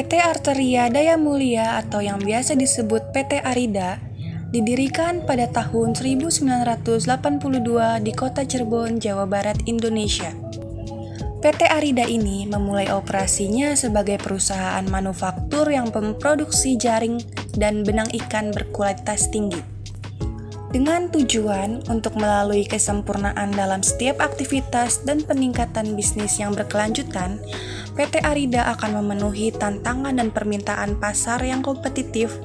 PT Arteria Daya Mulia atau yang biasa disebut PT Arida didirikan pada tahun 1982 di kota Cirebon, Jawa Barat, Indonesia. PT Arida ini memulai operasinya sebagai perusahaan manufaktur yang memproduksi jaring dan benang ikan berkualitas tinggi. Dengan tujuan untuk melalui kesempurnaan dalam setiap aktivitas dan peningkatan bisnis yang berkelanjutan, PT Arida akan memenuhi tantangan dan permintaan pasar yang kompetitif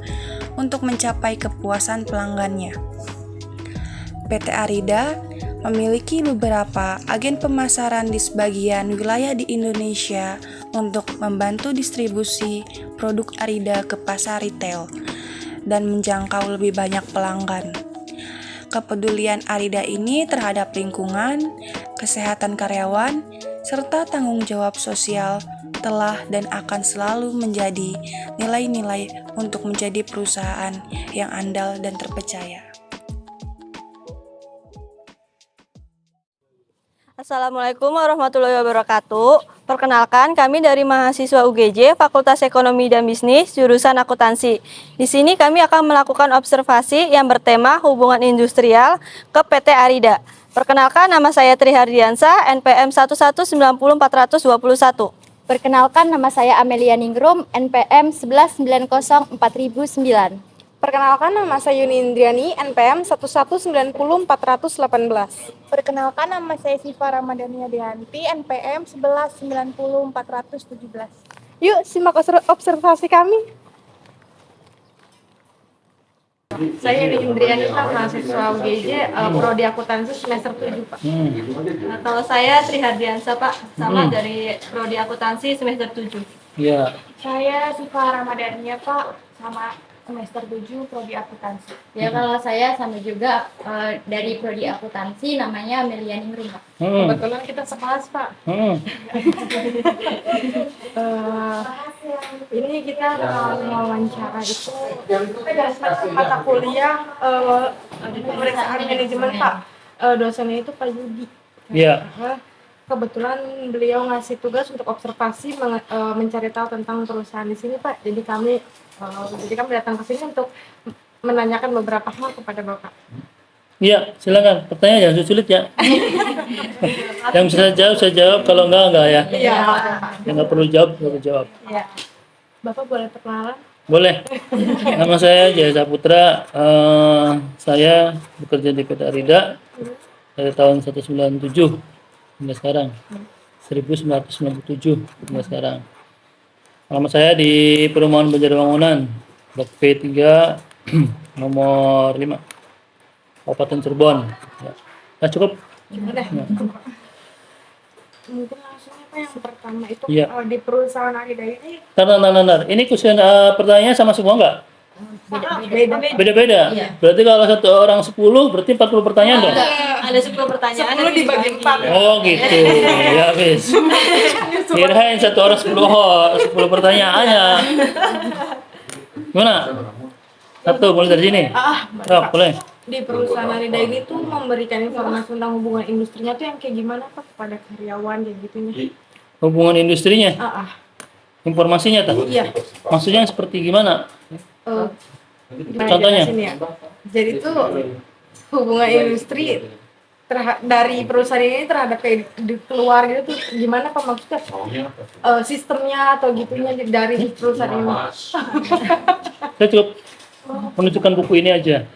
untuk mencapai kepuasan pelanggannya. PT Arida memiliki beberapa agen pemasaran di sebagian wilayah di Indonesia untuk membantu distribusi produk Arida ke pasar retail dan menjangkau lebih banyak pelanggan. Kepedulian Arida ini terhadap lingkungan, kesehatan karyawan, serta tanggung jawab sosial telah dan akan selalu menjadi nilai-nilai untuk menjadi perusahaan yang andal dan terpercaya. Assalamualaikum warahmatullahi wabarakatuh. Perkenalkan, kami dari mahasiswa UGJ Fakultas Ekonomi dan Bisnis jurusan Akuntansi. Di sini kami akan melakukan observasi yang bertema hubungan industrial ke PT Arida. Perkenalkan, nama saya Tri Hardiansa, NPM 1190421. Perkenalkan, nama saya Amelia Ningrum, NPM 11904.009. Perkenalkan, nama saya Yuni Indriani, NPM 1190418. Perkenalkan, nama saya Siva Ramadhania Dehanti, NPM 1190417. Yuk, simak observasi kami. Saya Yuni Indriani, Pak, mahasiswa UGJ, Prodi Akuntansi semester 7, Pak. Kalau saya Tri Hardiansa, Pak, sama dari Prodi Akuntansi semester 7. Ya. Saya Siva Ramadhania, Pak, sama semester 7 Prodi Akuntansi. Ya, kalau saya sama juga dari Prodi Akuntansi, namanya Amelia Ningrum. Kebetulan kita sekelas, Pak. Ini kita wawancara itu mata kuliah pemeriksaan manajemen, Pak. Dosennya itu Pak Yudi. Iya. Kebetulan beliau ngasih tugas untuk observasi mencari tahu tentang perusahaan di sini, Pak. Jadi kami datang ke sini untuk menanyakan beberapa hal kepada Bapak. Iya, silakan. Pertanyaan jangan sulit ya. Yang bisa saya jawab. Kalau enggak ya. Iya. Yang nggak perlu jawab, nggak perlu jawab. Iya. Bapak boleh perkenalan? Boleh. Nama saya Jaya Saputra. Saya bekerja di PT Arida dari tahun 1997 hingga sekarang. 1997 hingga sekarang. Alamat saya di Perumahan Banjarwangunan, Blok P3 nomor 5. Kabupaten Cirebon. Ya. Nah, cukup. Udah. Ya. Mungkin langsung apa yang pertama itu Iya. Di perusahaan Arida ini Bentar. Ini kuesioner pertanyaannya sama semua enggak? Beda-beda. Iya. Berarti kalau satu orang 10 berarti 40 pertanyaan dong? Ada 10 pertanyaan. 10 dibagi 4. Oh gitu. Ya habis. Kirain satu orang 10 pertanyaannya. Gimana? Satu mulai dari sini. Oh, boleh. Di perusahaan Arida ini tuh memberikan informasi tentang hubungan industrinya tuh yang kayak gimana, Pak, kepada karyawan kayak gitunya. Hubungan industrinya, informasinya tak? Iya. Maksudnya seperti gimana? Contohnya? Ya. Jadi tuh hubungan industri dari perusahaan ini terhadap kayak di keluarga itu gimana, Pak, maksudnya sistemnya atau gitunya dari perusahaan ini. Saya cukup menunjukkan buku ini aja.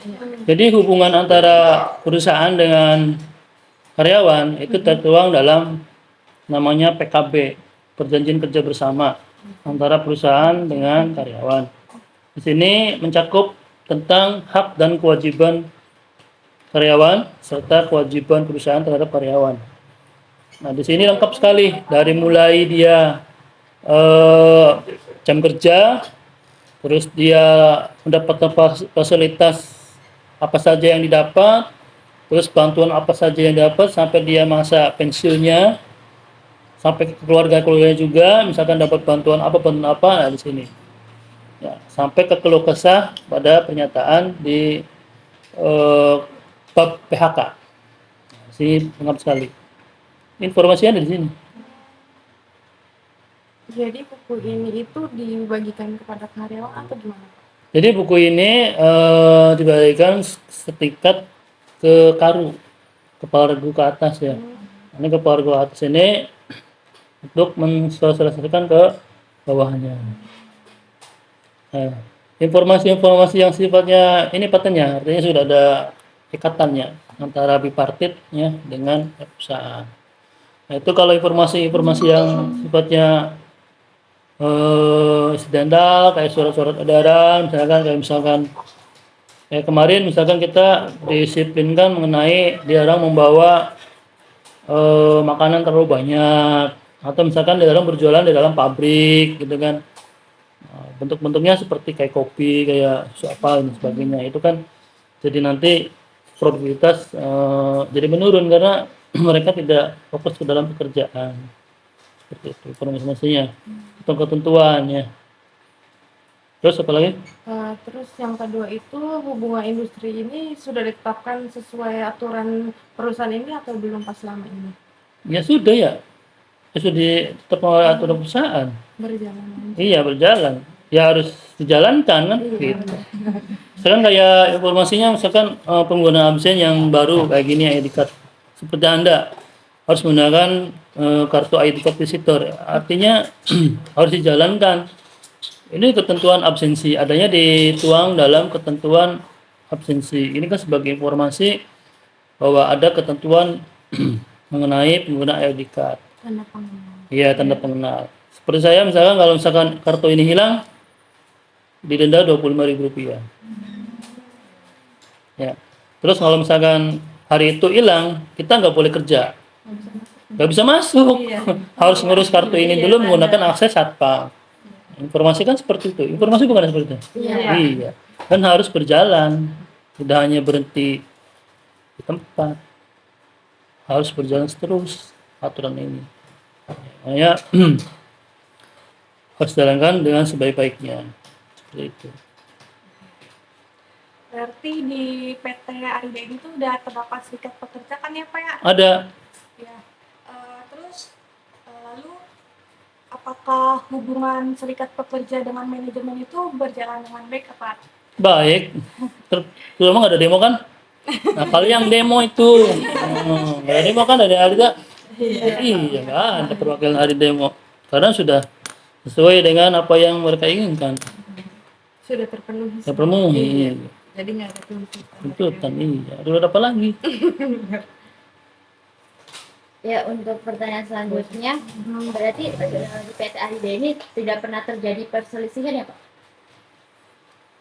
Jadi hubungan antara perusahaan dengan karyawan itu tertuang dalam namanya PKB, Perjanjian Kerja Bersama antara perusahaan dengan karyawan. Di sini mencakup tentang hak dan kewajiban karyawan serta kewajiban perusahaan terhadap karyawan. Nah, di sini lengkap sekali dari mulai dia jam kerja, terus dia mendapatkan fasilitas apa saja yang didapat, terus bantuan apa saja yang dapat sampai dia masa pensiunnya, sampai ke keluarganya juga, misalkan dapat bantuan apa nah, di sini. Ya, sampai ke keluh kesah pada pernyataan di bab PHK. Sini lengkap sekali. Informasinya ada di sini. Jadi buku ini itu dibagikan kepada karyawan atau gimana Pak? Jadi buku ini dibagikan setingkat ke karu, kepala regu ke atas ya. Ini kepala regu ke atas ini untuk mensosialisasikan ke bawahnya. Nah, informasi-informasi yang sifatnya ini patentnya, artinya sudah ada ikatannya antara bipartitnya dengan perusahaan. Nah, itu kalau informasi-informasi yang sifatnya insidental kayak surat-surat edaran, misalkan kayak kemarin misalkan kita disiplinkan mengenai dilarang membawa makanan terlalu banyak, atau misalkan dilarang berjualan di dalam pabrik gitu kan. Bentuk-bentuknya seperti kayak kopi, kayak susu apa dan sebagainya, itu kan jadi nanti produktivitas jadi menurun karena mereka tidak fokus ke dalam pekerjaan. Seperti itu informasinya, ketentuannya. Terus apa lagi? Terus yang kedua itu hubungan industri ini sudah ditetapkan sesuai aturan perusahaan ini atau belum pas selama ini? Ya sudah ya, sudah ditetapkan oleh aturan perusahaan. Berjalan. Iya berjalan, ya harus dijalankan kan. Gitu. Sekarang kayak informasinya misalkan pengguna absen yang baru kayak gini ID card, seperti Anda harus menggunakan kartu ID card visitor, artinya harus dijalankan. Ini ketentuan absensi, adanya dituang dalam ketentuan absensi. Ini kan sebagai informasi bahwa ada ketentuan mengenai pengguna ID card. Tanda pengenal. Iya, tanda pengenal. Seperti saya misalkan kalau misalkan kartu ini hilang, didenda Rp25.000. Ya. Terus kalau misalkan hari itu hilang, kita nggak boleh kerja, nggak bisa masuk. Harus ngurus kartu ini dulu menggunakan akses satpam. Informasi kan seperti itu. Informasi bukan seperti itu. Iya. Dan harus berjalan, tidak hanya berhenti di tempat. Harus berjalan terus aturan ini. Makanya harus dijalankan dengan sebaik-baiknya. Seperti itu. Berarti di PT Arida ini tuh udah terdapat serikat pekerja kan ya Pak ya? Ada. Ya. Terus lalu apakah hubungan serikat pekerja dengan manajemen itu berjalan dengan baik apa? Baik. Terutama nggak ada demo kan? Nah, kalau yang demo itu, nggak ada demo kan, ada Arida. Iya, nggak ada perwakilan hari demo. Karena sudah sesuai dengan apa yang mereka inginkan. Sudah terpenuhi. Terpenuhi. Jadi nggak ada tuntutan. Tuntutan, iya. Dulu apa lagi? Ya, untuk pertanyaan selanjutnya, berarti di PT Arida ini tidak pernah terjadi perselisihan ya Pak?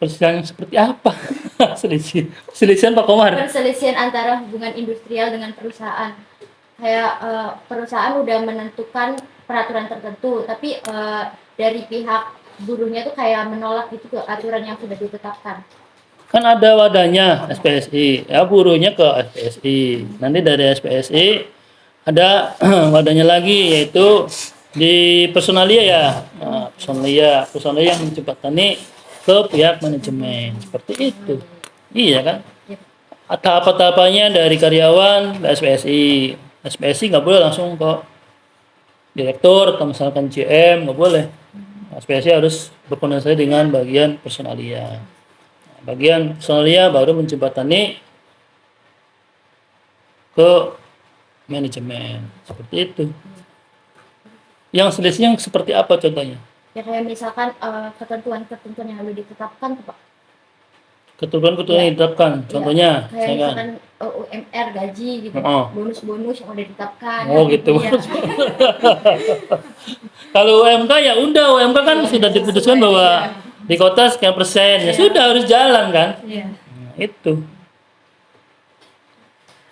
Perselisihan seperti apa? Perselisihan Pak Komar. Perselisihan antara hubungan industrial dengan perusahaan. Kayak perusahaan udah menentukan peraturan tertentu, tapi dari pihak buruhnya tuh kayak menolak itu ke aturan yang sudah ditetapkan. Kan ada wadahnya SPSI, ya buruhnya ke SPSI. Nanti dari SPSI ada wadahnya lagi yaitu di personalia ya. Nah, personalia yang menjembatani ke pihak manajemen seperti itu. Iya kan? Tahap-tahapannya dari karyawan ke SPSI. SPSI nggak boleh langsung ke direktur atau misalkan GM, nggak boleh. SPSI harus berkoordinasi dengan bagian personalia. Bagian personalia baru menjembatani ke manajemen seperti itu. Yang selisih yang seperti apa contohnya? Ya kayak misalkan ketentuan-ketentuan yang sudah ditetapkan tuh Pak. Ketentuan-ketentuan yang ditetapkan, contohnya Kayak misalkan UMR gaji gitu, bonus-bonus yang udah ditetapkan. Oh gitu. Ya. Kalau UMK ya udah, UMK kan sudah diputuskan bahwa di kota sekian persen, ya sudah harus jalan kan. Nah, itu.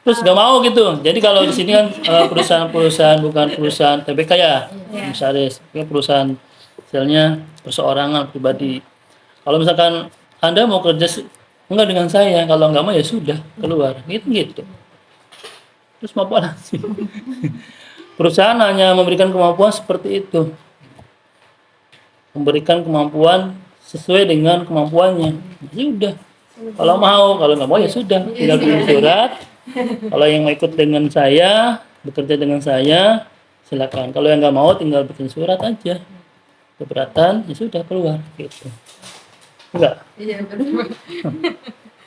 Terus nggak mau gitu. Jadi kalau di sini kan perusahaan-perusahaan bukan perusahaan TBK ya, misalnya perusahaan misalnya perseorangan pribadi. Kalau misalkan Anda mau kerja enggak dengan saya, kalau nggak mau ya sudah keluar, gitu. Terus mau apa lagi? Perusahaan hanya memberikan kemampuan seperti itu, memberikan kemampuan sesuai dengan kemampuannya. Ya udah. Kalau mau, kalau nggak mau ya sudah, tinggal bikin surat. Kalau yang mau ikut dengan saya, bekerja dengan saya, silakan. Kalau yang nggak mau, tinggal bikin surat aja. keberatan, ya sudah keluar gitu. Enggak? Iya benar.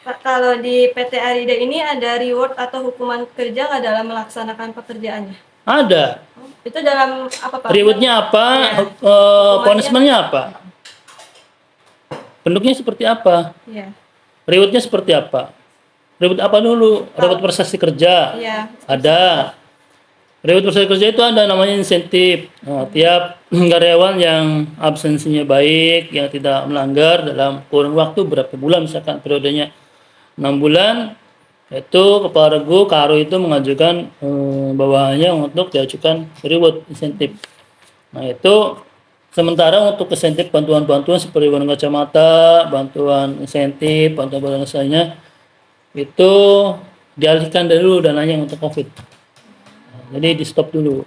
Pak, kalau di PT Arida ini ada reward atau hukuman kerja nggak dalam melaksanakan pekerjaannya? Ada. Itu dalam apa Pak? Rewardnya apa? Punishment-nya apa? Bentuknya seperti apa? Iya. Rewardnya seperti apa? Reward apa dulu? Reward prestasi kerja. Iya. Ada. Reward prestasi kerja itu ada namanya insentif. Nah, tiap karyawan yang absensinya baik, yang tidak melanggar dalam kurun waktu berapa bulan, misalkan periodenya 6 bulan, itu kepala regu Karo itu mengajukan bawahannya untuk diajukan reward insentif. Nah itu sementara untuk insentif bantuan-bantuan seperti bantuan kacamata, bantuan insentif, bantuan lainnya itu dialihkan dulu dananya untuk COVID. Nah, jadi di stop dulu.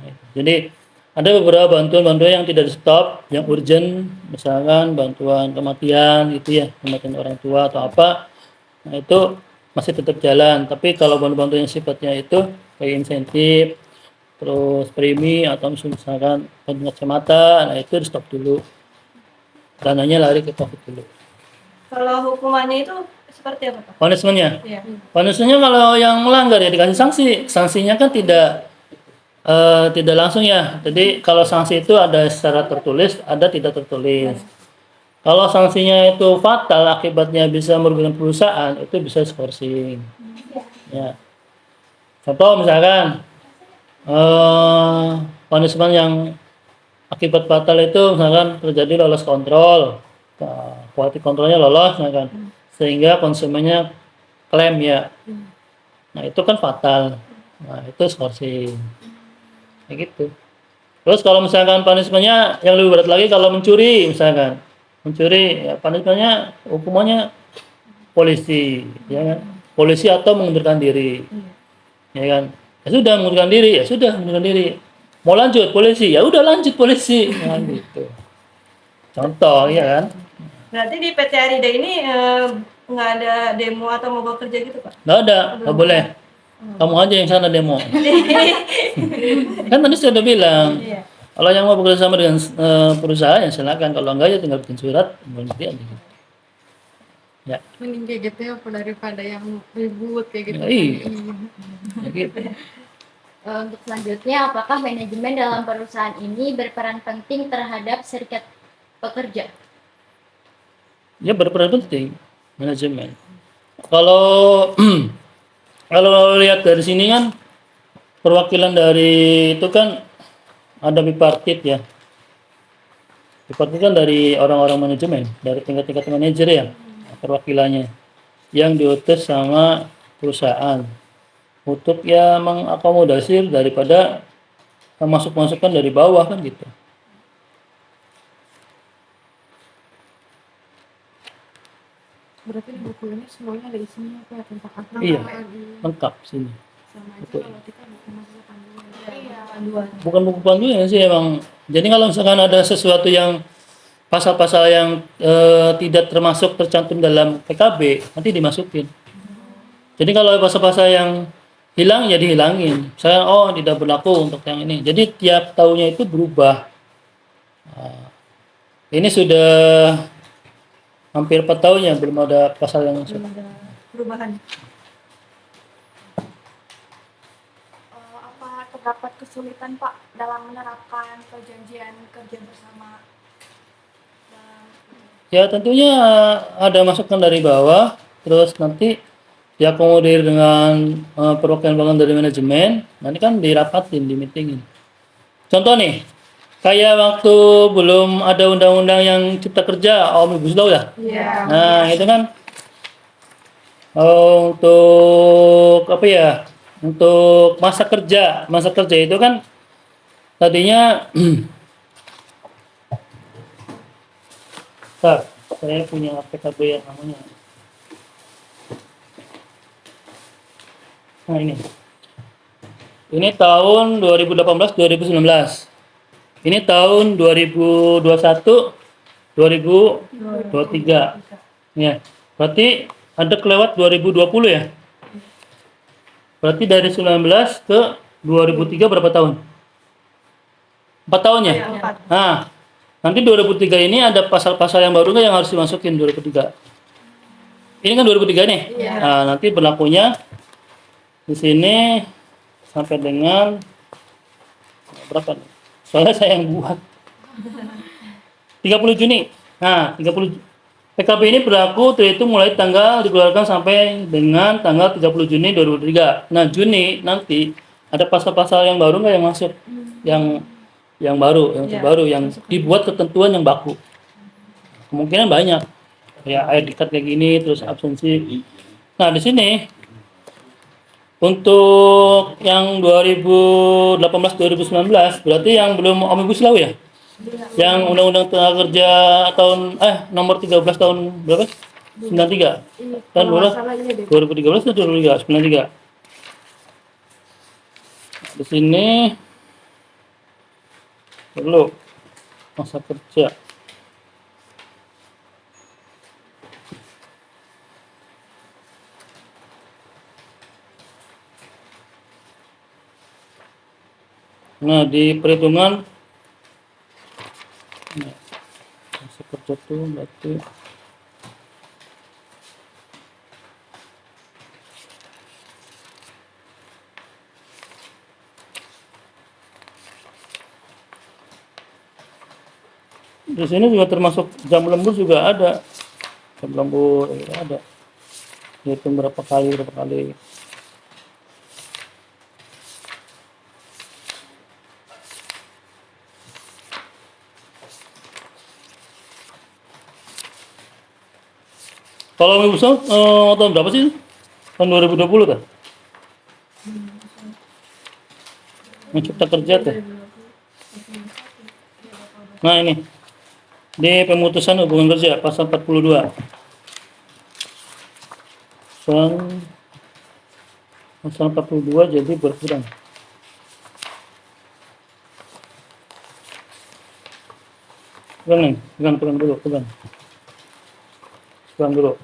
Nah, jadi ada beberapa bantuan-bantuan yang tidak di stop, yang urgent, misalkan bantuan kematian gitu ya, kematian orang tua atau apa. Nah itu masih tetap jalan, tapi kalau bantuan-bantuan yang sifatnya itu kayak insentif, terus premi atau misalkan bantuan kacamata, nah itu di stop dulu, dananya lari ke COVID dulu. Kalau hukumannya itu seperti apa Pak? Punishment-nya, Iya. punishment-nya kalau yang melanggar ya dikasih sanksi, sanksinya kan tidak langsung ya. Jadi kalau sanksi itu ada secara tertulis, ada tidak tertulis. Kalau sanksinya itu fatal, akibatnya bisa merugikan perusahaan, itu bisa skorsing. Ya. Contoh misalkan punishment yang akibat fatal itu misalkan terjadi lolos kontrol, quality kontrolnya lolos, misalkan, sehingga konsumennya klaim ya. Nah itu kan fatal. Nah itu skorsing. Kayak gitu. Terus kalau misalkan punishment-nya yang lebih berat lagi kalau mencuri misalkan. Mencuri ya punishment-nya hukumannya polisi ya kan. Polisi atau mengundurkan diri. Ya kan. Ya sudah mengundurkan diri, ya sudah mengundurkan diri. Mau lanjut polisi, ya udah lanjut polisi. Nah, gitu. Contoh ya kan. Berarti di PT Arida ini nggak ada demo atau mogok kerja gitu Pak? Nggak ada, nggak boleh. Kamu aja yang sana demo. Kan tadi saya udah bilang. Iya. Kalau yang mau bekerja sama dengan perusahaan ya silakan. Kalau enggak ya tinggal bikin surat, berhenti aja. Ya. Mending kayak gitu ya daripada yang ribut kayak gitu. Ya, iya. Ya, gitu. Untuk selanjutnya, apakah manajemen dalam perusahaan ini berperan penting terhadap serikat pekerja? Ya berperan penting manajemen. Kalau kalau lihat dari sini kan perwakilan dari itu kan ada bipartit ya. Bipartit kan dari orang-orang manajemen, dari tingkat-tingkat manajer ya, perwakilannya yang diutus sama perusahaan untuk ya mengakomodasi daripada masukan dari bawah kan gitu. Berarti di buku ini semuanya ada isinya kayak tentang apa? Iya, lengkap sini. Sama aja Betul. kalau kita buku masalah panduan. Bukan buku panduan sih emang. Jadi kalau misalkan ada sesuatu yang pasal-pasal yang tidak termasuk tercantum dalam PKB nanti dimasukin. Jadi kalau pasal-pasal yang hilang ya dihilangin. Misalnya tidak berlaku untuk yang ini. Jadi tiap tahunnya itu berubah. Nah, ini sudah hampir 4 tahun ya belum ada pasal yang masuk. Perubahan. Apa terdapat kesulitan Pak dalam menerapkan perjanjian kerja bersama? Ya tentunya ada masukan dari bawah, terus nanti diakomodir dengan perwakilan dari manajemen, nanti kan dirapatin, dimeetingin. Contoh nih, kayak waktu belum ada undang-undang yang cipta kerja, Omnibus Law ya. Iya. Nah itu kan untuk apa ya? Untuk masa kerja itu kan tadinya saya punya PKB yang namanya. Nah ini tahun 2018-2019. Ini tahun 2021 2023. Ya, berarti ada kelewat 2020 ya. Berarti dari 19 ke 2003 berapa tahun? 4 tahun ya? Ya, 4. Nah, Nanti 2003 ini ada pasal-pasal yang baru nggak yang harus dimasukin 2003? Ini kan 2003 nih. Nah, nanti berlakunya di sini sampai dengan berapa nih? Soalnya saya yang buat. 30 Juni. Nah, 30 PKP ini berlaku itu mulai tanggal dikeluarkan sampai dengan tanggal 30 Juni 2003. Nah, Juni nanti ada pasal-pasal yang baru nggak yang masuk? Yang baru, yang terbaru, yang dibuat ketentuan yang baku. Kemungkinan banyak. Ya, air dikat kayak gini, terus absensi. Nah, di sini untuk yang 2018-2019 berarti yang belum Omnibus Law ya? Yang Undang-Undang Tenaga Kerja tahun nomor 13 tahun berapa? 93. Tahun berapa? 2013 atau 2003? 93. Nah, di sini perlu masa kerja. Nah, di perhitungan masa kerja tuh berarti di sini juga termasuk jam lembur juga ada. Jam lembur ada. Hitung berapa kali. Kalau Omnibus Law tahun berapa sih? Tahun 2020 kan? Yang Cipta Kerja tuh. Nah, ini di pemutusan hubungan kerja pasal 42. Pasal 42 jadi berkurang. Pegang dulu. Pegang dulu.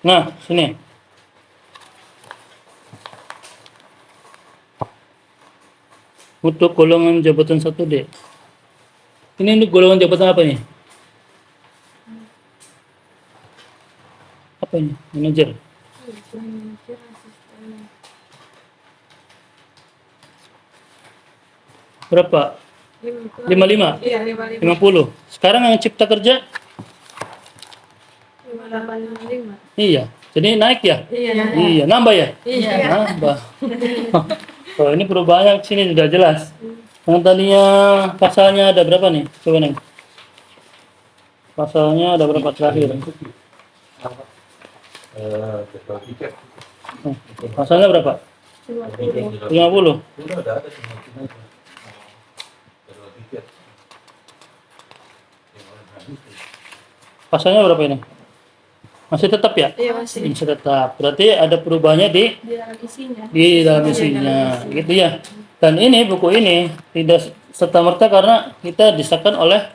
Nah, sini. Untuk golongan jabatan 1D. Ini untuk golongan jabatan apa nih? Apa ini? Manajer. Berapa? 55? Iya, 55. 50. Sekarang yang Cipta Kerja? 585. Iya. Jadi naik ya? Iya, nambah ya? Iya. Nambah. Oh, ini perubahannya sini sudah jelas. Yang tadinya pasalnya ada berapa nih? Coba nih. Pasalnya ada berapa terakhir? Pasalnya berapa? 50. Pasalnya berapa ini? Masih tetap ya? Iya, masih. Masih tetap. Berarti ada perubahannya di dalam isinya, gitu ya. Dan ini buku ini tidak serta-merta karena kita disahkan oleh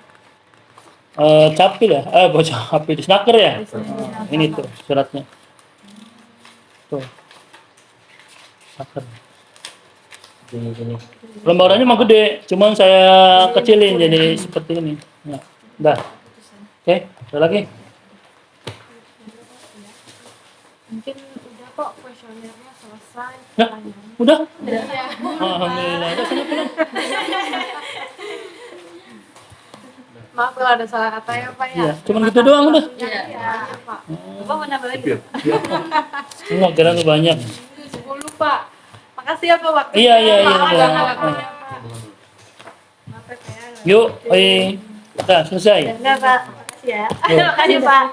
Capil ya, Capil Disnaker ya. Ini tuh suratnya. Tuh. Disnaker. Lembarannya mah gede, cuman saya kecilin jadi seperti ini. Nah, dah. Oke, ada lagi? Mungkin udah kok kuesionernya selesai. Ya, udah? Alhamdulillah. Udah, sana pulang. Maaf kalau ada salah kata ya Pak ya. Iya, cuman gitu doang udah. Iya, Pak. Bapak mau nambah lagi? Enggak, kira banyak. 10 Pak. Makasih ya Pak waktu. Iya. Maaf Iya. ada waktunya, Pak. Maaf ya. Yuk, udah selesai. Enggak, Pak. Makasih ya. Makasih, Pak.